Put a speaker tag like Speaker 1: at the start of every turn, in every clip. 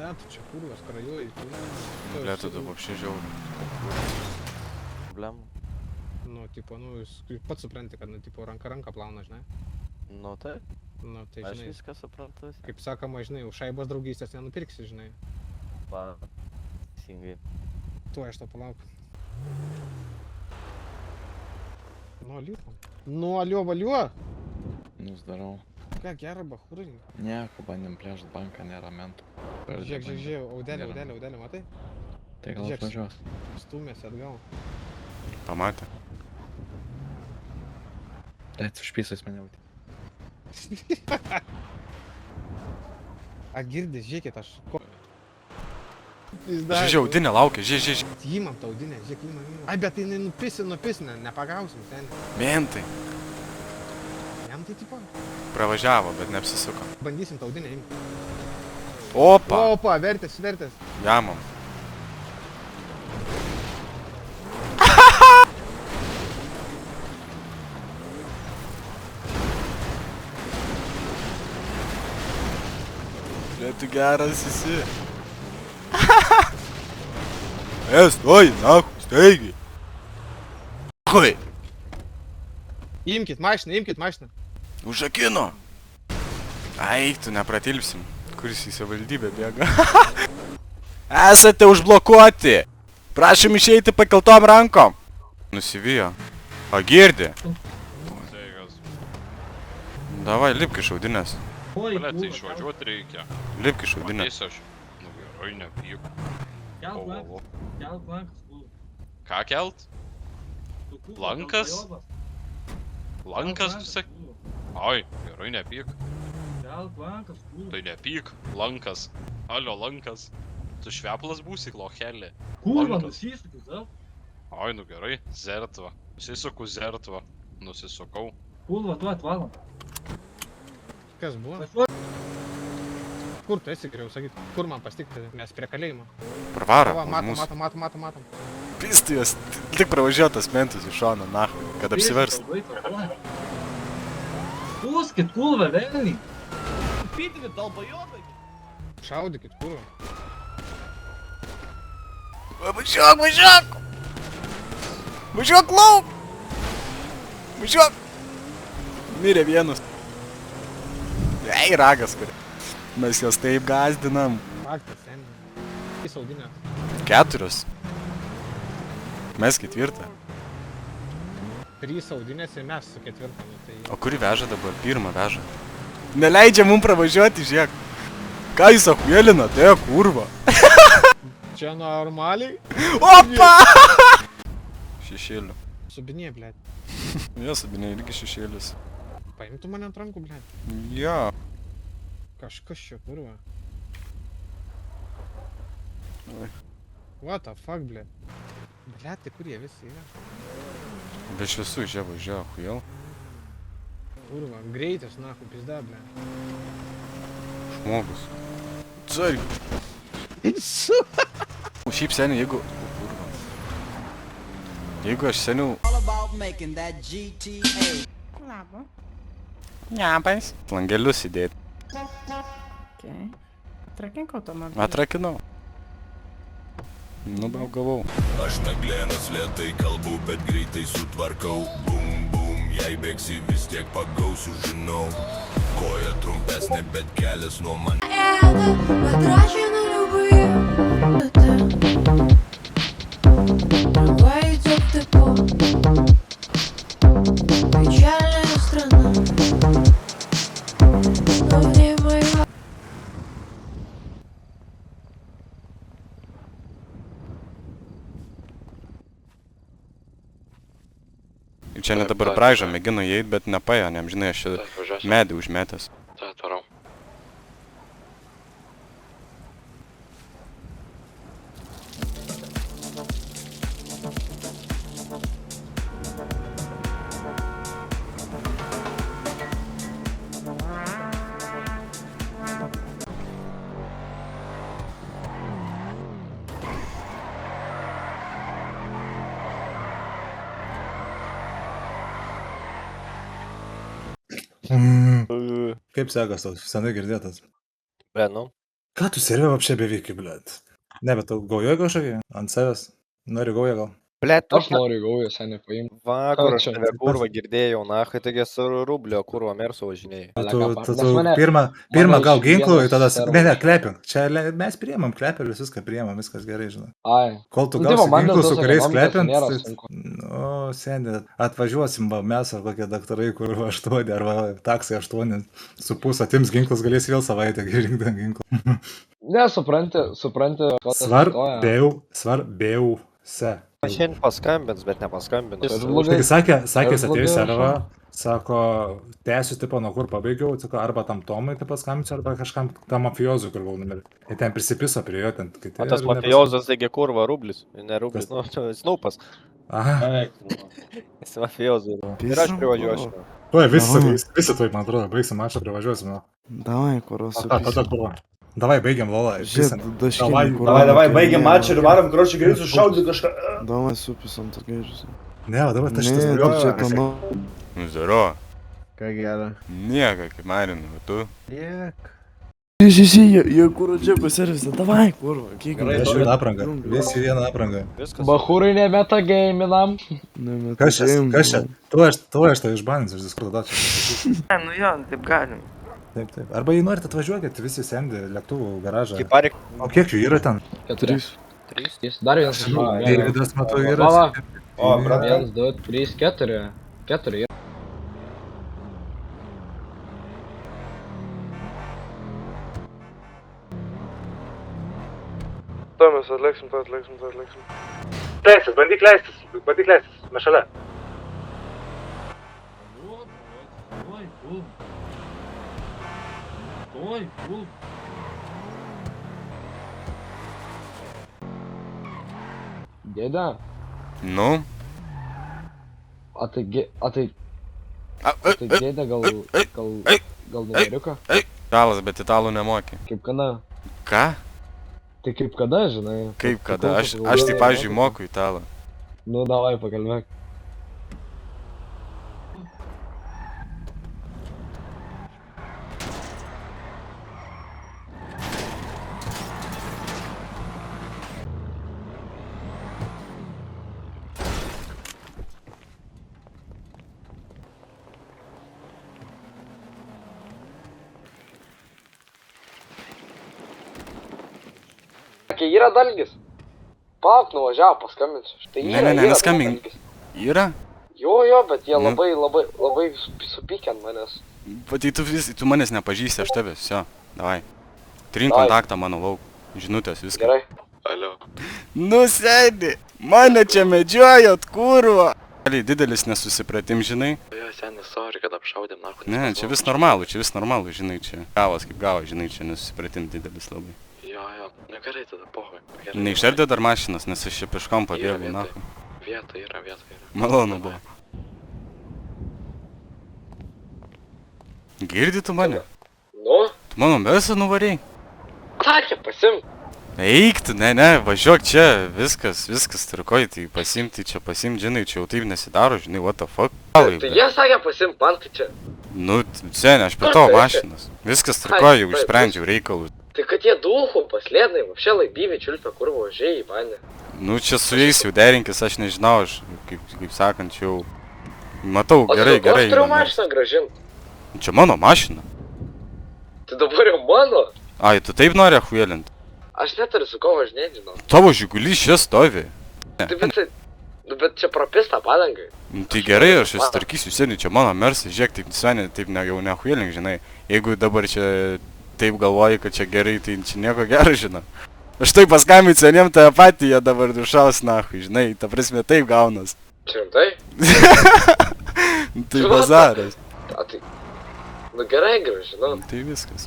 Speaker 1: Ne, tu čia kurvas, krajuoji.
Speaker 2: Bля, tada вообще žiauru.
Speaker 3: Problemų.
Speaker 1: Nu, tipo, nu, jūs pats supranti, kad, nu, tipo, ranka plauna, žinai.
Speaker 3: Nu tai,
Speaker 1: Nu, tai,
Speaker 3: aš
Speaker 1: žinai,
Speaker 3: viską suprantu.
Speaker 1: kaip sakoma, žinai, už šaibos draugystės nenupirksi, žinai.
Speaker 3: Va, teisingai.
Speaker 1: Tuo aš to palauk. Nu, aliu. Nu, aliu.
Speaker 4: Nu, zdarau.
Speaker 1: Ką, gerą bahūrį.
Speaker 4: Nieko, bandėm plėšt banką, nėra mentų.
Speaker 1: Žiūrėk, audelį, matai?
Speaker 4: Tai gal
Speaker 1: Žiūrėk.
Speaker 4: atvažiuos.
Speaker 1: Stumėsi atgal.
Speaker 2: Pamatė.
Speaker 4: Tai užpysais mane jautė.
Speaker 1: A, girdis, žiūrėkit, aš...
Speaker 2: Žiūrėk, audinė laukia, žiūrėk.
Speaker 1: Įmam tą audinę, žiūrėk, įmam. Ai, bet tai nupisinę, nepagausim ten.
Speaker 2: Mentai.
Speaker 1: Jam tai tipo.
Speaker 2: Pravažiavo, bet neapsisuko.
Speaker 1: Bandysim tą audinę imti.
Speaker 2: Opa!
Speaker 1: Opa, vertės.
Speaker 2: Jamam. Bля, tu geras esi. Stoj, nahu, staigiai. Hui.
Speaker 1: Imkit mašiną.
Speaker 2: Užakino. Ai, tu nepratilpsim. Kuris į savivaldybę bėga. Esate užblokuoti. Prašom išeiti pakeltom rankom. Nusivijo. O girdi. Davai, lipk iš audinės.
Speaker 5: Bля, tai išvažiuot reikia.
Speaker 2: Lipk iš audinės.
Speaker 5: Matysiu aš. Nu gerai, nepyk.
Speaker 6: Kelt
Speaker 5: O.
Speaker 6: lankas,
Speaker 5: Ką kelt? Lankas? Lankas, tu sak... Ai, gerai, nepyk.
Speaker 6: Kelt lankas,
Speaker 5: Tai nepyk. Lankas. Alio, lankas. Tu šveplas būsi, lohelė.
Speaker 6: Kurva,
Speaker 5: Lankas.
Speaker 6: nusisukis, da?
Speaker 5: Ai, nu gerai. Zertva. Nusisuku zertva. Nusisukau.
Speaker 6: Kurva, tu atvalom.
Speaker 1: Kas buvo?
Speaker 6: Važiuok.
Speaker 1: Kur tu esi, geriau sakyt? Kur man pastikti, mes prie kalėjimo.
Speaker 2: Pravaro,
Speaker 1: Va,
Speaker 2: už mūsų.
Speaker 1: matom.
Speaker 2: Pistijas, tik pravažiuotas mentus iš šono, nahu, kad apsivers.
Speaker 6: Pūskit, kurva, velniai.
Speaker 1: Šaudykit, kurva.
Speaker 2: Važiuok! Važiuok lauk! Važiuok! Mirė vienas. Ei, ragas, kuri. Mes jos taip gazdinam.
Speaker 1: Faktas, seniai. Į saudinę.
Speaker 2: 4. Mes 4.
Speaker 1: 3 saudinės ir mes su 4. Nu, tai...
Speaker 2: O kuri veža dabar? 1 veža. Neleidžia mum pravažiuoti, žiūrėk. Ką jūs ahuėlina, tai kurva.
Speaker 1: Čia normaliai?
Speaker 2: Opa! Šešėlių.
Speaker 1: Subinė, blėt.
Speaker 2: Jo, subinė irgi šešėlis.
Speaker 1: Paimtų mane ant rankų, blėt.
Speaker 2: Jo.
Speaker 1: Kažkas čia, kurva.
Speaker 2: Oi.
Speaker 1: What the fuck, blėt. Blėt, tai kur jie visi yra?
Speaker 2: Be šviesų čia važiuoja, hujel.
Speaker 1: Kurva, greitis, nahu, pizda, blėt.
Speaker 2: Žmogus. Cari. Šiaip seniai, jeigu... O, kurva. Jeigu aš seniau...
Speaker 7: Labo.
Speaker 2: Neapais. Langelius įdėti.
Speaker 7: Okei. Atrakink automobilį.
Speaker 2: Atrakinau. Nubaugavau.
Speaker 8: Aš naglėnas lėtai kalbu, bet greitai sutvarkau. Bum, bum, jei bėgsi vis tiek pagausiu, žinau. Koja trumpesnė, bet kelias nuo man.
Speaker 9: Потрачено любые. Трава идет в депо. Печальная страна. Но в ней моя.
Speaker 2: Ir čia net dabar braižą mėginu įeit, bet nepaėjo, neamžinai aš čia medį užmetęs.
Speaker 4: Tai atvarau.
Speaker 10: Kaip sekas toks, senai girdėtas?
Speaker 3: Be, nu,
Speaker 10: Ką tu servė apšė beveiki, blėt? Ne, bet tu gaujoji kažkokia? Ant savęs? Nori gaują gal?
Speaker 3: Blet,
Speaker 11: Aš noriu gaują, seniai paimti.
Speaker 3: Vakar aš
Speaker 11: čia?
Speaker 3: tave kurva girdėjau, nahai, taigi su rublio kurva mersu važinėjai.
Speaker 10: Tu pirmą gal ginklų ir tada... Ne, klepink. Čia mes priemam klepelius, viską priemam, viskas gerai, žinai.
Speaker 11: Ai.
Speaker 10: Kol tu
Speaker 11: Nu, tai va,
Speaker 10: gausi
Speaker 11: man dėl
Speaker 10: ginklus,
Speaker 11: tos
Speaker 10: su kuriais
Speaker 11: ekonomikos
Speaker 10: klepint...
Speaker 11: nėra
Speaker 10: tai-
Speaker 11: sunku.
Speaker 10: Nu, seniai, atvažiuosim, va, mes ar kokie daktarai, kur 8 arba taksai 8, su pusę atims ginklus, galės vėl savaitę rinkti ginklų.
Speaker 11: Ne, supranti, ko tas stoja.
Speaker 10: Svarbiausia.
Speaker 3: Šiandien paskambins, bet nepaskambins.
Speaker 11: Ir blogai.
Speaker 10: Taigi sakė,
Speaker 11: Ir
Speaker 10: atėjus
Speaker 11: blogai
Speaker 10: servą,
Speaker 11: rašo.
Speaker 10: sako, tęsiu tipo nuo kur pabaigiau, sako, arba tam Tomui tipo skambinsiu, arba kažkam tam mafijozui, kur gavau numerį. Ir ten prisipiso prie jo, ten kiti.
Speaker 3: O tas
Speaker 10: ir
Speaker 3: mafijozas, taigi kurva rublis, ne rublis, nu, snupas.
Speaker 10: Aha,
Speaker 3: Jis mafijozai. Ir aš privažiuosiu.
Speaker 10: tuoj visi tuoj, man atrodo, baigsim mačą, privažiuosim. No.
Speaker 12: Давай, курос.
Speaker 10: Tada kurva. Davai, baigiam, Lola.
Speaker 12: Давай,
Speaker 10: baigiam
Speaker 12: mačą
Speaker 10: ir varom, kročiai greit sušaudyti
Speaker 12: kažką. Давай, суписом так гейжуся.
Speaker 10: Ne, o dabar tas šitas
Speaker 12: Не,
Speaker 10: daugiau.
Speaker 12: čia to nu.
Speaker 2: Nu, zero.
Speaker 12: Ką gera.
Speaker 2: Nieko, kaip marinu, tu.
Speaker 12: Jie kuro čia pasirvisi. Davai, kurva, kiek
Speaker 10: Visi vieną aprangą. Visi vieną aprangą.
Speaker 3: Viskas.
Speaker 11: Bahūrai nemeta geiminam.
Speaker 10: Kas čia? Tu aš to išbaninsiu, aš diskurdą dar čia.
Speaker 7: Nu jo, taip galim.
Speaker 10: Taip. Arba jei norite atvažiuokit, visi sendi lėktuvų garažą.
Speaker 3: Kaip parik.
Speaker 10: O kiek jų yra ten?
Speaker 11: 4. Dar vienas.
Speaker 10: Deividas, matau, yra.
Speaker 11: Va.
Speaker 12: O, brate.
Speaker 11: 1, 2, 3, 4. 4.
Speaker 12: Tomis, atliksim.
Speaker 10: Leistis, bandyk leistis, mes šalia.
Speaker 6: Ой, пул.
Speaker 11: Dėda,
Speaker 2: Nu.
Speaker 11: a tai dėda gal numeriuką?
Speaker 2: Italas, bet italų nemoki.
Speaker 11: Kaip kada?
Speaker 2: Ką?
Speaker 11: Tai kaip kada, žinai?
Speaker 2: Kaip kada? Aš tai, pavyzdžiui, moku italą.
Speaker 11: Nu, davai, pakalbėk. Sakė, yra dalgis. Palauk, nuvažiavo, paskambinsiu. Tai
Speaker 2: Ne, neskambink. Yra?
Speaker 11: Jo, bet jie labai supykė ant manęs.
Speaker 2: Tai tu manęs nepažįsti, aš tavęs, jo. Davai. Trink
Speaker 11: Davai.
Speaker 2: kontaktą mano lauk. Žinutės, viską.
Speaker 11: Gerai.
Speaker 5: Alio.
Speaker 2: Nu sėdi, mane čia medžiojot, kurva. Didelis nesusipratim, žinai.
Speaker 3: Jo, senis, sorry, kad apšaudėm, na,
Speaker 2: Ne, čia vis normalu, žinai, čia. Gavas kaip gavas, žinai, čia nesusipratim didelis labai.
Speaker 3: Jo, nu gerai tada, pohoj.
Speaker 2: Neišardė dar mašinas, nes aš čia pieškom pabėgau, na.
Speaker 3: Vieta yra.
Speaker 2: Malonu buvo. Girdi tu mane?
Speaker 11: Nu,
Speaker 2: Tu mano mesą nuvarėjai?
Speaker 11: sakė, pasimk.
Speaker 2: Eik tu, ne, važiuok čia, viskas tvarkoj, tai pasimti čia, žinai, čia jau taip nesidaro, žinai, what the fuck.
Speaker 11: Tai jie sakė, pasimk, man tai čia.
Speaker 2: Nu, seniai, aš prie tavo mašinas. Viskas tvarkoj, jau išsprendžiau reikalus.
Speaker 11: Tai kad jie dulhų paslėdnai, vapšė laibyviai čiulpia, kur važiai į vandę.
Speaker 2: Nu, čia su jais jau derinkis, aš nežinau, aš, kaip sakant, čia jau... Matau, gerai.
Speaker 11: Aš turiu mašiną gražinti.
Speaker 2: Čia mano mašina.
Speaker 11: Tai dabar jau mano.
Speaker 2: Ai, tu taip nori ahuėlinti?
Speaker 11: Aš neturiu su ko važinėti, žinau.
Speaker 2: Tavo žigulys čia stovi.
Speaker 11: Bet čia propista padangai.
Speaker 2: Nu, tai gerai, aš susitvarkysiu, seniai, čia mano mersas, žiūrėk, taip seniai, taip jau neahuėlink, žinai. Jeigu dabar čia taip galvoji, kad čia gerai, tai čia nieko gero, žinau. Aš taip paskambinti seniem tave patį, jie dabar dušaus nahui, žinai, ta prasme taip gaunas.
Speaker 11: Čia rimtai?
Speaker 2: Tai bazaras.
Speaker 11: Tai... Nu gerai, žinau.
Speaker 2: Tai viskas.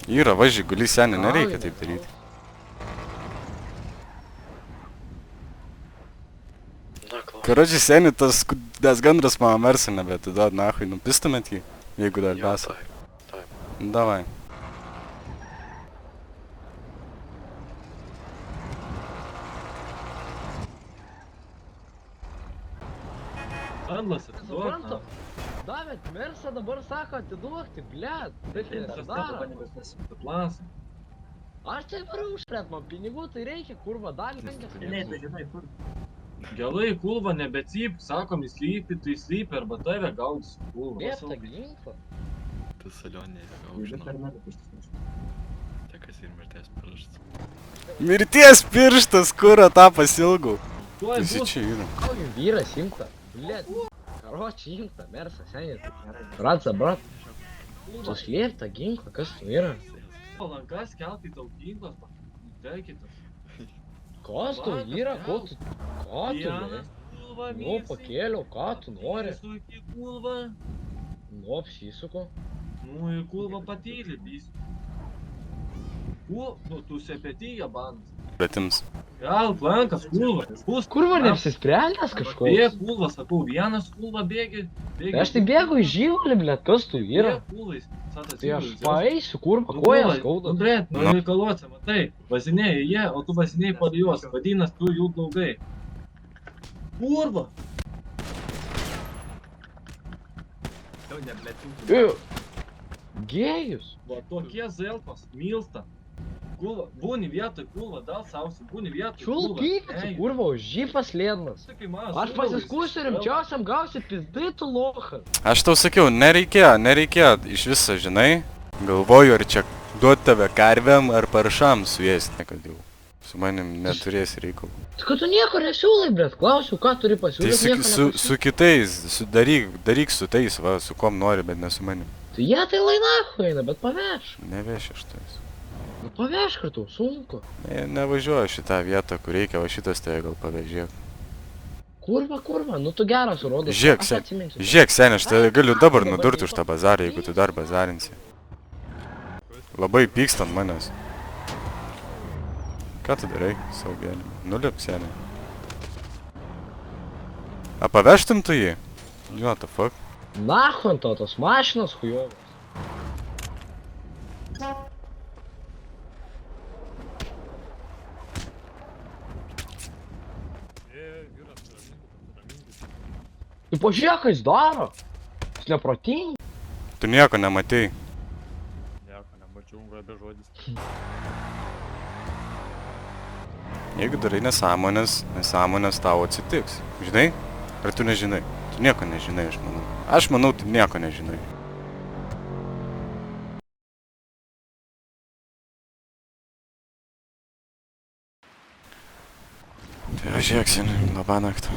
Speaker 2: Yra, va, žigulys seniai, nereikia taip daryti. Karočiui seniai, tas gandras mano mersą nebetiduot, nahui, nupistumėt jį, jeigu dar besa. Davai.
Speaker 6: Anlas, atiduok.
Speaker 11: Davėt, Mersa dabar sako atiduokti, blėt. Taip ir
Speaker 6: Kas
Speaker 11: daro.
Speaker 6: tavo nebesnesi, plasai.
Speaker 11: Aš tai varau užpret, man pinigų tai reikia, kurva, dalį
Speaker 6: Ne,
Speaker 11: penkias.
Speaker 6: tai žinai, kur. Gelai, kulva, nebecyp, sakom, įslypi, tu įslypi, arba tave gaudys, kulva.
Speaker 11: Liepta ginklą.
Speaker 4: Tu salionė, gal žinau. Tekas ir mirties pirštas.
Speaker 2: Mirties pirštas, kurą tą pasilgau.
Speaker 6: Tuoj
Speaker 2: Visi
Speaker 6: bus.
Speaker 2: čia yra.
Speaker 11: Kokį vyras imta. Blėt. Karoči imta, Mersa, seniai. Ratsa, brat. Tu slėpta ginklą, kas tu yra?
Speaker 6: Palankas, kelkai tau ginklas, tekitas.
Speaker 11: Kas tu yra, ko tu? Ką tu?
Speaker 6: Vienas, kulva,
Speaker 11: Nu, pakėliau, ką tu nori?
Speaker 6: Suki kulva.
Speaker 11: Nu, apsisuku.
Speaker 6: Nu, ir kulva patylė, bys. Nu, tu sepetyja bandas.
Speaker 2: Betims.
Speaker 6: Gal, plankas, kulva. Bus.
Speaker 11: Kurva neapsisprendęs kažko?
Speaker 6: Bėg, kulva, sakau, vienas kulva bėgi.
Speaker 11: Tai aš tai bėgu į žyvolį, blėt, kas tu yra? Tai aš paeisiu, kurva, kojas skauda.
Speaker 6: Nu, blėt, nu, reikaluose, matai, vazinėjai jie, o tu vazinėjai par juos, vadinas, tu jų draugai. Kurva! Jau neblėt,
Speaker 11: Gėjus.
Speaker 6: va, tokie zelpos, milsta. Kulva, būni vietoj, kulva, dal sausi, būni vietoj,
Speaker 11: Čiulpykit, kurva, už jį paslėdmas. Aš pasiskūsiu rimčiausiam gausiu pizdai tu lochas.
Speaker 2: Aš tau sakiau, nereikėjo iš viso, žinai. Galvoju, ar čia duot tave karvėm ar paršam suėsti, kad jau su manim neturėsi reikalų.
Speaker 11: Tai kad tu nieko nesiūlai, blėt, klausiu, ką turi
Speaker 2: Tai
Speaker 11: pasiūlyti,
Speaker 2: su kitais, daryk su tais, va, su kom nori, bet ne su manim.
Speaker 11: Tai jie tai lainachu eina, bet paveš.
Speaker 2: Neveši aš tais.
Speaker 11: Nu paveš kartu, sunku.
Speaker 2: Nevažiuoju šitą vietą, kur reikia, va šitas tave gal pavežėk.
Speaker 11: Kurva, nu tu geras rodo.
Speaker 2: Žiūrėk, seniai, aš tave galiu dabar nudurti už tą bazarą, jeigu tu dar bazarinsi. Labai pykstant manęs. Ką tu darai savo gyvenime? Nulip, seniai. A pavežtum tu jį? What the fuck?
Speaker 11: Nachon to, tos mašinos hujovos. Tu pažiūrėk, ką jis daro. Jis neprotingas.
Speaker 2: Tu nieko nematei.
Speaker 4: Nieko nemačiau, be žodis.
Speaker 2: Jeigu darai nesąmonės tau atsitiks. Žinai? Ar tu nežinai? Tu nieko nežinai, aš manau. Aš manau, tu nieko nežinai. Tai važiuok, seniai, labanakt.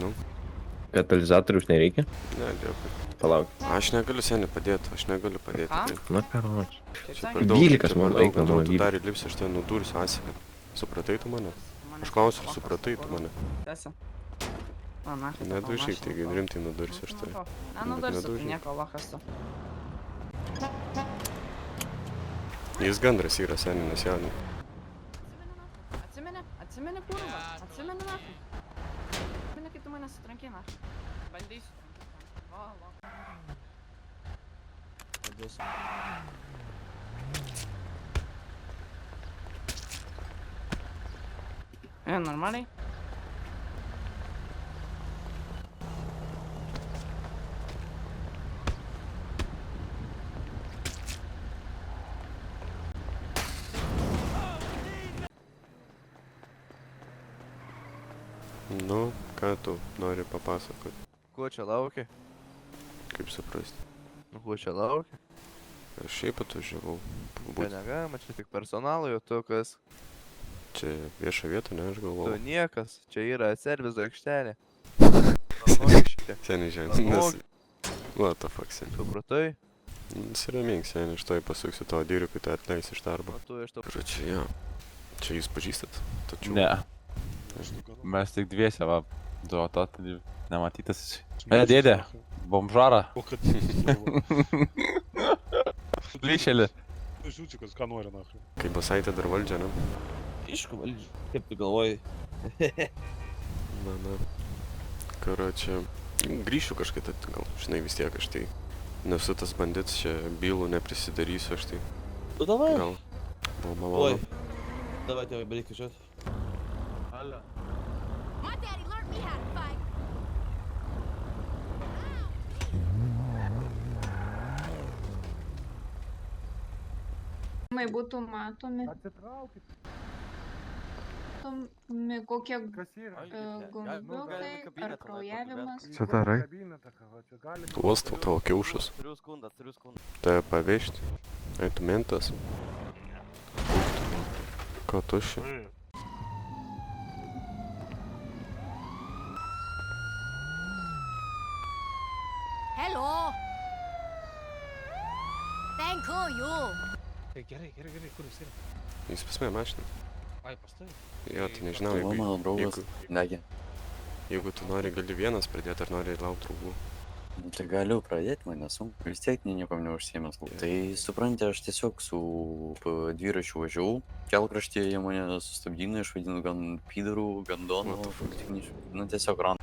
Speaker 2: Nu.
Speaker 3: Katalizatorius nereikia?
Speaker 2: Ne, dėkui.
Speaker 3: Palauk.
Speaker 2: Aš negaliu seniai padėti,
Speaker 3: Na, karoči.
Speaker 2: Per daug,
Speaker 3: 12 man
Speaker 2: daug,
Speaker 3: reikia,
Speaker 2: tu
Speaker 3: 12.
Speaker 2: dar įlipsi, aš ten nudursiu asiką. Supratai tu mane? Aš klausiu, ar supratai tu mane?
Speaker 7: Tiesa. O, na.
Speaker 2: Nedušyk, taigi rimtai nudursiu aš tai.
Speaker 7: Nenudursiu, tai nieko lochas tu.
Speaker 2: Jis gandras yra seniai, nes jaunai.
Speaker 7: Atsimeni kurva, atsimeni nakai. Atsimeni, kai tu mane sutrankai nakai. Bandysiu trankyt. Va, va. Normaliai?
Speaker 2: Nu, ką tu nori papasakoti?
Speaker 12: Ko čia laukia?
Speaker 2: Kaip suprasti?
Speaker 12: Nu, ko čia laukia?
Speaker 2: Aš šiaip atvažiavau.
Speaker 12: Tai negalima, čia tik personalo, jau tu kas.
Speaker 2: Čia vieša vieta, ne, aš
Speaker 12: Tu
Speaker 2: galvoju.
Speaker 12: niekas, čia yra servizo aikštelė.
Speaker 2: Seniai žemė, nes... What the fuck, seniai.
Speaker 12: Supratai?
Speaker 2: Nusiramink, seniai, aš toj pasuksiu tavo dyrį, kai tai atleis iš darbo.
Speaker 12: O tu iš to...
Speaker 2: Čia, jo. Čia jūs pažįstat? Tačiau...
Speaker 13: Ne. Mes tik dviese, va, du, to nematytas. Dėdė, bomžara. Plyšelį.
Speaker 2: Kai Basaitė dar valdžia, ne?
Speaker 13: Aišku, valdžiu. Kaip tu galvoji?
Speaker 2: Na. Karočią, grįšiu kažkaip, gal, žinai, vis tiek aš tai nesu tas bandits, čia bylų neprisidarysiu, aš tai
Speaker 13: Tu davai?
Speaker 2: gal buvo malonu.
Speaker 13: Davai, tėvai, bereikia žiūrėt.
Speaker 6: Alio.
Speaker 9: Būtų matomi. Matomi kokie gumbiukai ar kraujavimas.
Speaker 2: Čia darai? Uostau tavo kiaušus. Tave pavežti. Eitų mentas. Ko tuši?
Speaker 9: Hello. Thank you.
Speaker 1: Gerai, kur jis yra?
Speaker 2: Jis pas mane mašiną.
Speaker 1: Ai, pas tavai?
Speaker 2: Jo, tai nežinau, jeigu tu nori, gali vienas pradėti, ar nori laukti draugų.
Speaker 14: Tai galiu pradėti, man nesunku, vis tiek nieko neužsiemęs. Tai supranti, aš tiesiog su dviračiu važiavau, kelkraštyje jie mane sustabdino, išvadino gan pydarų, gandonų, nu tiesiog ran.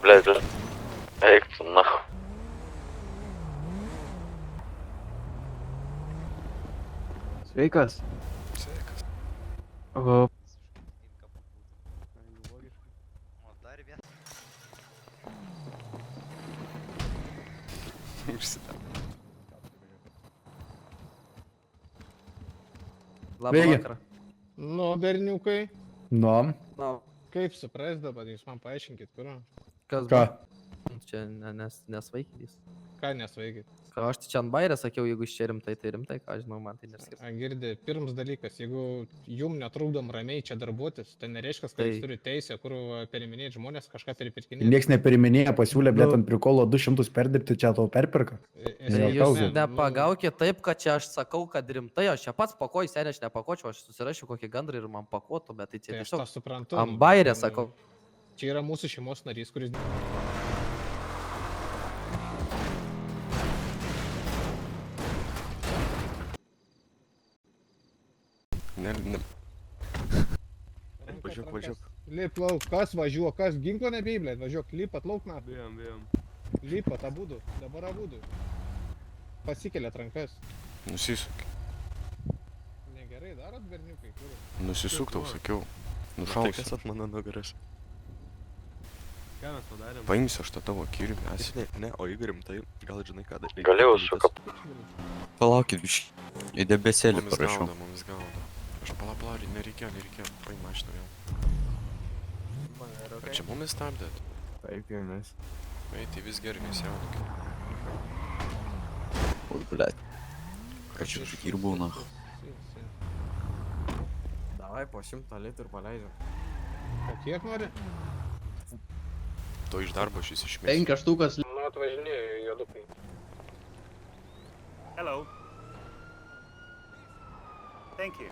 Speaker 14: Блядь, eik tu nahų.
Speaker 11: Sveikas.
Speaker 2: Sveikas.
Speaker 11: Oho.
Speaker 2: Užsidam.
Speaker 11: Labą vakarą.
Speaker 1: Nu, berniukai,
Speaker 10: Nu,
Speaker 1: kaip supras dabar, jūs man paaiškinkit, kur?
Speaker 11: Kas
Speaker 10: ką?
Speaker 11: Čia nesvaikydys.
Speaker 1: Ką nesvaikit?
Speaker 11: Ką aš čia ant bairę sakiau, jeigu iš čia rimtai, tai rimtai, ką žinau, man tai neskirs.
Speaker 1: Girdė, pirmas dalykas, jeigu jum netrukdom ramiai čia darbuotis, tai nereiškia, kad jūs turite teisę, kur periminėti žmonės, kažką peripirkinėti.
Speaker 10: Niekas neperiminėja, pasiūlė, blėt, ant prikolo 200 perdirbti, čia tau perpirka.
Speaker 11: Tai jūs nepagaukit taip, kad čia aš sakau, kad rimtai, aš čia pats pakoju, seniai aš nepakočiau, aš susirašiau kokį gandrą ir man pakotų, bet tai čia
Speaker 1: Tai aš
Speaker 11: tiesiog
Speaker 1: tą suprantu.
Speaker 11: ant bairę sakau.
Speaker 1: Čia yra mūsų šeimos narys, kuris...
Speaker 2: Ne.
Speaker 1: Važiuok. Lip lauk, kas važiuok, kas ginklo nebijai, blėt, važiuok, lipat lauk na.
Speaker 6: Bijom.
Speaker 1: Lipat abudu, dabar abudu. Pasikeliat rankas.
Speaker 2: Nusisuk.
Speaker 1: Negerai darot, berniukai, kur?
Speaker 2: Nusisuk tau, sakiau.
Speaker 4: Tai
Speaker 2: Nušausiu.
Speaker 4: kas ant mano nugaras?
Speaker 6: Ką mes padarėm?
Speaker 2: Paimsiu aš tą tavo kirį, mes.
Speaker 4: Ne, o jeigu rimtai, gal žinai ką daryti.
Speaker 14: Galėjau sukap. Palaukit, biškį. Į debesėlį
Speaker 2: Mums
Speaker 14: parašiau.
Speaker 2: gaudo. Aš palaplari, nereikėjo, paim mašiną vėl. Ar čia mumis stabdėt?
Speaker 6: Taip, jau mes.
Speaker 2: Ei, tai vis gerai, nesijaudink.
Speaker 14: O, blėt. Ką čia dirbau, na.
Speaker 11: Davai po 100 litrų paleidžiam.
Speaker 1: O kiek nori?
Speaker 2: To iš darbo šis išmės.
Speaker 11: 5 štukas.
Speaker 1: Nu, atvažinėjau, juodukai.
Speaker 6: Hello. Thank you.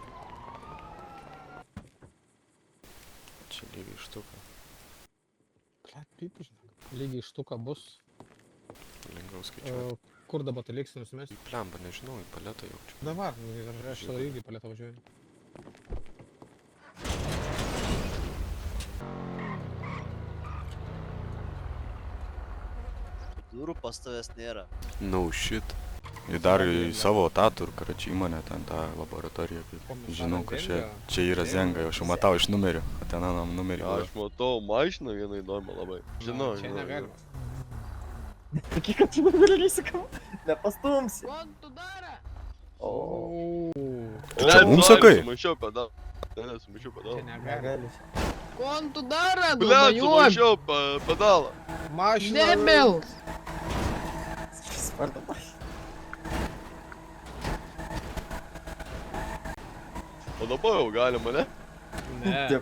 Speaker 2: Čia lygiai štuka.
Speaker 1: Blet, pipu, žinok. Lygiai štuka bus.
Speaker 2: Lengviau skaičiuoti.
Speaker 1: Kur dabar tai liksi nusimesti?
Speaker 2: Plemba, nežinau, į paletą jaučiu.
Speaker 1: Dabar, aš tada irgi paletą važiuoju.
Speaker 3: Durų pas tavęs nėra.
Speaker 2: No shit. Ir dar į savo tą tur, karačią įmonę, ten tą laboratoriją. Žinau, kad čia yra Zenga, aš jau matau iš numerio. O ten anam numerį.
Speaker 4: Aš matau mašiną vieną įdomą labai. Žinau,
Speaker 1: Čia negalima.
Speaker 11: Sakyk, kad tu nedarysi ką. Nepastumsi.
Speaker 7: Ko tu dara?
Speaker 2: Tu čia mums sakai?
Speaker 4: Sumaišiau pedalą. Ne, sumaišiau pedalą.
Speaker 1: Čia negalima.
Speaker 7: Ko tu dara?
Speaker 4: Ble, sumaišiau pedalą.
Speaker 1: Mašina.
Speaker 7: Debils.
Speaker 4: O dabar jau galima, ne?
Speaker 1: Ne.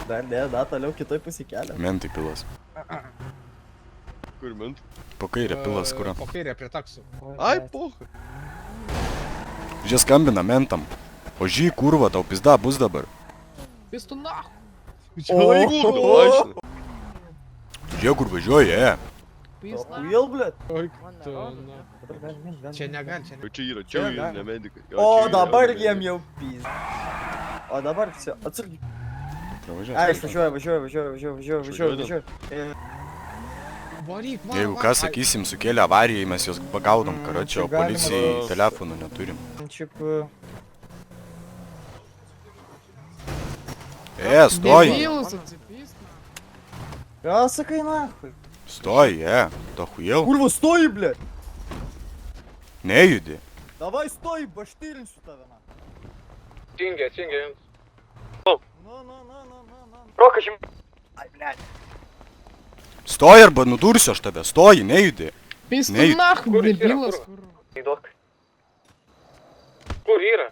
Speaker 11: Dar ne, da, toliau kitoj pusė kelio.
Speaker 2: Mentai pilas.
Speaker 4: Kur mint?
Speaker 2: Po kairė pilas, kur?
Speaker 1: Po kairė prie taksų.
Speaker 4: Ai, poha.
Speaker 2: Žie skambina mentam. O žy, kurva, tau pizda bus dabar.
Speaker 7: Pistų na.
Speaker 4: Kurva mašina.
Speaker 2: Žie, kur važiuoja,
Speaker 3: Охуел, блядь?
Speaker 1: Oi, tu, na. Čia negali, čia negali.
Speaker 3: Čia yra, ne medikai. O dabar jiem jau pys. O dabar все, atsargiai. Ai, aš važiuoju.
Speaker 1: Varyk, va,
Speaker 2: Jeigu ką sakysim, sukėlė avariją, mes juos pagaudom, karočią, o policijai telefonų neturim. Stoj!
Speaker 3: Ką sakai, nahui?
Speaker 2: Stoj, tu охуел?
Speaker 3: Kurva, stoji, blėt!
Speaker 2: Nejudi.
Speaker 3: Davai stoji, baštirinsiu tave, na.
Speaker 1: Tingia jums.
Speaker 3: Rokašim. Ai, blėt.
Speaker 2: Stoj arba nudursiu aš tave, stoji, nejudi.
Speaker 7: Пизду нахуй, дебилас.
Speaker 1: Kur yra?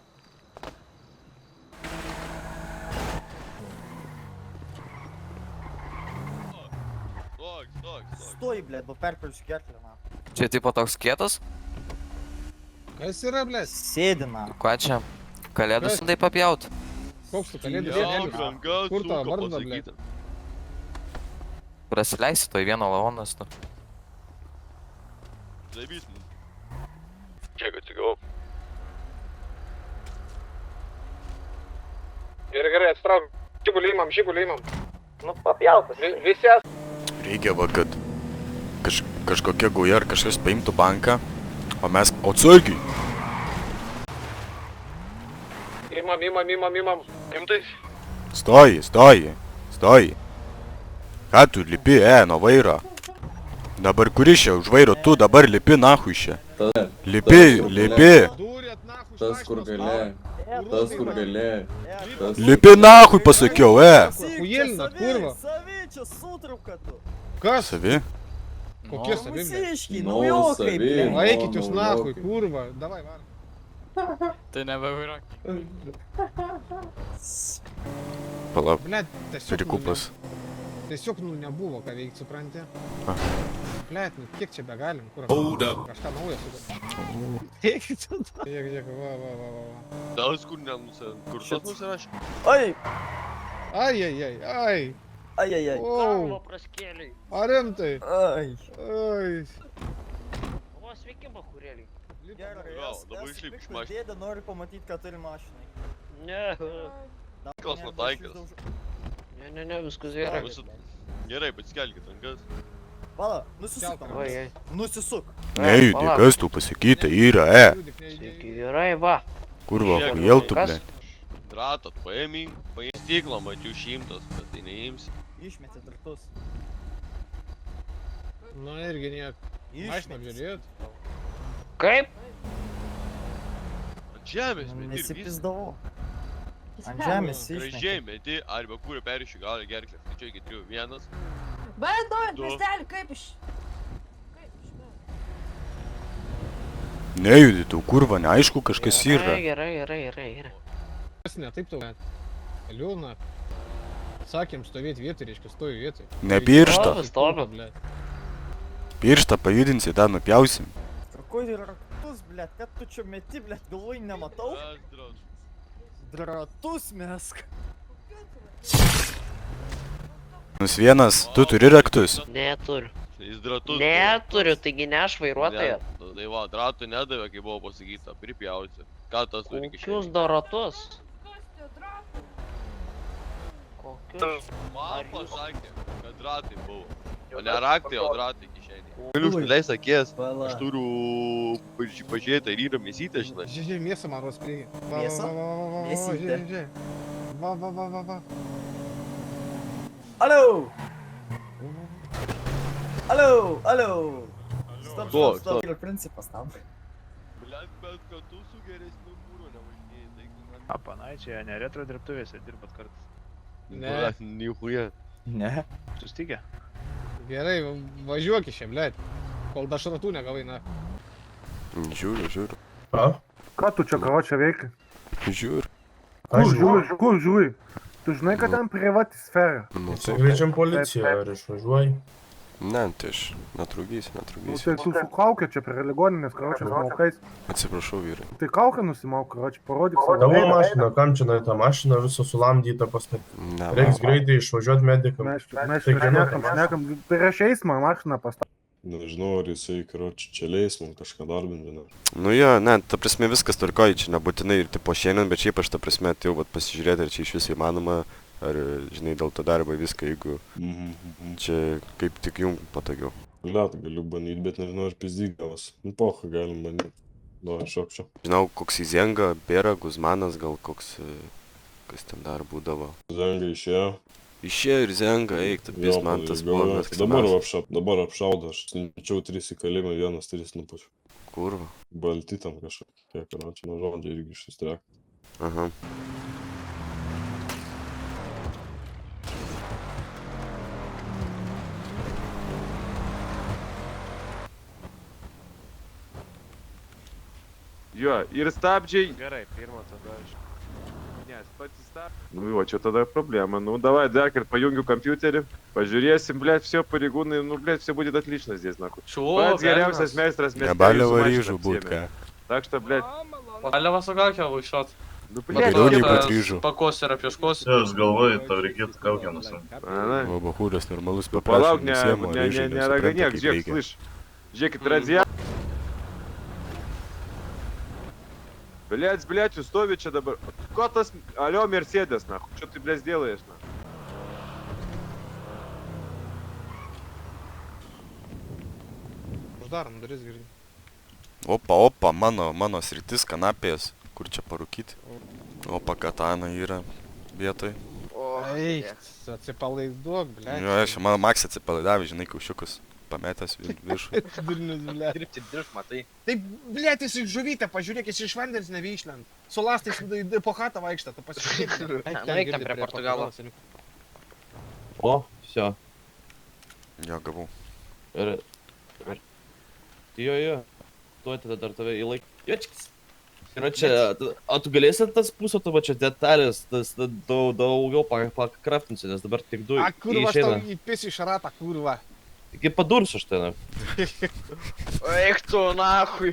Speaker 3: Stoji, blėt, bo perpilsiu gerklę, na.
Speaker 12: Čia tipo toks kietas?
Speaker 1: Kas yra, blėt?
Speaker 3: Sėdi, na.
Speaker 12: Ką čia? Kalėdų sindai papjaut?
Speaker 1: Koks tu kalėdų senėlis? Kur tavo vardą, blėt?
Speaker 12: Prasileisi toj vieno lavonas, tu.
Speaker 5: Zaibys. Kiek atsigau?
Speaker 1: Gerai, atsitrauk. Šibulį imam.
Speaker 3: Nu, papjautas.
Speaker 1: Visi
Speaker 2: Reikia va, kad kažkokia gauja ar kažkas paimtų banką, o mes atsargiai.
Speaker 1: Imam.
Speaker 5: Imtais?
Speaker 2: Stoji. Ką tu lipi, nuo vairo? Dabar kuris čia už vairo, tu dabar lipi nahui čia. Lipi.
Speaker 1: Tas, kur gali.
Speaker 2: Lipi nahui, pasakiau,
Speaker 1: Hujelinat, kurva.
Speaker 3: Savi, čia sutrauka tu.
Speaker 1: Kas?
Speaker 2: Savi?
Speaker 1: Kokie savi, blėt?
Speaker 3: Mūsiški, naujokai, blėt.
Speaker 1: Eikit jūs nahui, kurva. Davai, var.
Speaker 5: Tai nebevairak.
Speaker 2: Palauk,
Speaker 1: Blėt,
Speaker 2: perikūpas.
Speaker 1: tiesiog, nebuvo ką veikti, supranti? Blėt, kiek čia begalim, kur kažką naują sudaryti. Eikit čia. Žiūrėk, va.
Speaker 5: Dalas kur kursas nusirašė?
Speaker 3: Ai,
Speaker 1: Ai.
Speaker 3: ai.
Speaker 1: O, ar rimtai?
Speaker 3: Ai.
Speaker 11: O, sveiki, bachurėliai.
Speaker 3: Gerai,
Speaker 5: dabar išlipk iš mašinos.
Speaker 3: Dėdė nori pamatyti, ką turi mašinai.
Speaker 11: Ne,
Speaker 5: Kos nutaikas.
Speaker 11: ne, viskas gerai.
Speaker 5: Gerai, paskelkit rankas.
Speaker 3: Pala, nusisuk. Nusisuk.
Speaker 2: Nejudi, kas tu pasakyta yra,
Speaker 11: Sveiki, gerai, va.
Speaker 2: Kurva, ojel tu, blėt.
Speaker 5: Ratat, paėmink, stiklą, mačiau 100, bet tai neimsi.
Speaker 3: Išmetė draktus.
Speaker 1: Nu irgi niek. Mašiną apžiūrėjot?
Speaker 11: Kaip?
Speaker 5: Ant žemės meti ir viską.
Speaker 3: Nesipizdavau. Ant žemės išmetė.
Speaker 5: Gražiai meti, arba kurį perišiu gali gerklę. Tai čia iki 3, 1.
Speaker 7: Bandojant, miestelį, kaip iš...
Speaker 2: Nejudi, tu kurva, neaišku, kažkas yra.
Speaker 11: Gerai.
Speaker 1: Kas ne taip tau, blėt? Liūna. Sakėm stovėti vietoj, reiškia stovi vietoj.
Speaker 2: Ne pirštą.
Speaker 11: Stovi.
Speaker 2: Pirštą pajudinsi, tą nupjausim.
Speaker 3: Ko ir ratus, blėt, kad tu čia meti, blėt, galvoj nematau? Dratus mesk.
Speaker 2: Nus vienas, tu turi raktus.
Speaker 11: Neturiu.
Speaker 5: Jis dratus.
Speaker 11: Neturiu, taigi ne aš vairuotoja.
Speaker 5: Tai va, dratų nedavė, kai buvo pasakyta, pripjausi. Ką tas turi
Speaker 11: Kokius daratus? Kokius?
Speaker 5: Man pasakė, kad dratai buvo. O ne raktai, o dratai kišenėje. Galiu užleis akės, aš turiu pažiūrėti, ar yra mėsytė, žinai.
Speaker 1: Žiūrėk, mėsą man ros priegi.
Speaker 3: Mėsa? Mėsytė.
Speaker 1: Žiūrėk. Va.
Speaker 3: Alio! Stop. Yra principas tam.
Speaker 5: Blet, bet kad tu su geresniu mūru nevažinėjai, tai kad...
Speaker 4: Apanaičiai, ne retro dirbtuvėse dirbat kartais.
Speaker 1: Ne.
Speaker 5: Nichuja.
Speaker 3: Ne.
Speaker 4: Sustikę?
Speaker 1: Gerai, važiuok iš čia, blėt. Kol dar šratų negavai, na.
Speaker 2: Žiūriu.
Speaker 10: Ką tu čia karočią veiki?
Speaker 2: Žiūriu.
Speaker 10: Kur žiūri? Tu žinai, kad ten privati sfera.
Speaker 15: Kviečiam policiją, ar išvažiuoji?
Speaker 2: Ne, tai aš netrukdysiu.
Speaker 10: Tai tu su kaukė čia prie ligoninės, karočią, smaukais.
Speaker 2: Atsiprašau, vyrai.
Speaker 10: Tai kaukę nusimauk, karočią, parodyk savo.
Speaker 15: Tavo mašina, kam čia ta mašina visą sulamdytą pastatyti? Reiks greitai išvažiuoti medikam.
Speaker 10: Mes šnekam, tai prieš eismą mašiną pastatyti.
Speaker 8: Nežinau, ar jisai, karoči, čia leis man kažką darbinti, ne?
Speaker 2: Nu jo, ne, ta prasme viskas tvarkoja, čia nebūtinai ir tipo šiandien, bet šiaip aš ta prasme atėjau vat pasižiūrėti, ar čia iš viso įmanoma, ar, žinai, dėl to darbo viską, jeigu čia kaip tik jum patogiau.
Speaker 8: Liat, galiu bandyti, bet nežinau, ar pizdyk gavas. Nu, poha, galim bandyti. Nu, šokčio.
Speaker 2: Žinau, koks Izenga, Bėra, Guzmanas, gal koks, kas ten dar būdavo.
Speaker 8: Zenga išėjo.
Speaker 2: Išėjo ir Zenga, eik, tapis man tas buvo mėgstamiausias.
Speaker 8: Dabar apšaudo, aš numečiau 3 į kalimą, 1-3 nupučiu.
Speaker 2: Kurva.
Speaker 8: Balti tam kažkokie, karoči, nuo žodžio irgi išsistrek.
Speaker 2: Aha.
Speaker 13: Jo, ir stabdžiai.
Speaker 5: Gerai, pirmą tada aš.
Speaker 13: Nes pats stabdžiai. Nu, o čia tada problema. Nu, давай, dar kartą pajungiu kompiuterį. Pažiūrėsim, blėt, все pareigūnai, ну, блядь, все будет отлично здесь, нахуй. Pats geriausias meistras mieste.
Speaker 2: Небалево рижу будет, ка.
Speaker 13: Так что, блядь.
Speaker 6: Алева сугакė vaišot.
Speaker 13: Ну,
Speaker 2: Македонию подвижу.
Speaker 6: Pakos yra pieškos.
Speaker 15: Aš galvoju, tau reikėtų kaukę nusam.
Speaker 2: O, Bahūras normalus
Speaker 13: Palauk,
Speaker 2: paprašė.
Speaker 13: neraganėk, žiūrėk, слышь. Žiūrėkit, radija. Блядь, устови čia dabar. Ko tas, alio, Mercedes, нахуй, что ты, блядь, делаешь, нахуй?
Speaker 1: Uždar, nu duris girdi.
Speaker 2: Opa, mano sritis, kanapės. Kur čia parūkyti? Opa, katana yra vietoj.
Speaker 1: Eik, atsipalaiduok, blėt.
Speaker 2: Jo, aš mano Maksė atsipalaidavė, žinai, kaušiukus pametęs viršų.
Speaker 1: Durnius, blėt.
Speaker 5: Dirbti dirb, matai.
Speaker 1: Taip, blėt, jis iš žuvytę, pažiūrėk, jis iš vandens nebeišlent. Su lastais po chatą vaikštą, tu pasižiūrėk.
Speaker 5: Nueik ten prie Portugalo.
Speaker 6: O, все.
Speaker 2: Jo, gavau.
Speaker 6: Ir... Jo. Tuoj tada dar tave įlaik. Jočkis. Ir čia, o tu galėsi tas pusę tavo čia detalės, tas daugiau pakraftinsi, nes dabar tik 2
Speaker 1: A, kurva, aš tau įpis iš ratą, kurva.
Speaker 6: Taigi padursiu aš ten.
Speaker 5: Eik tu, nahui.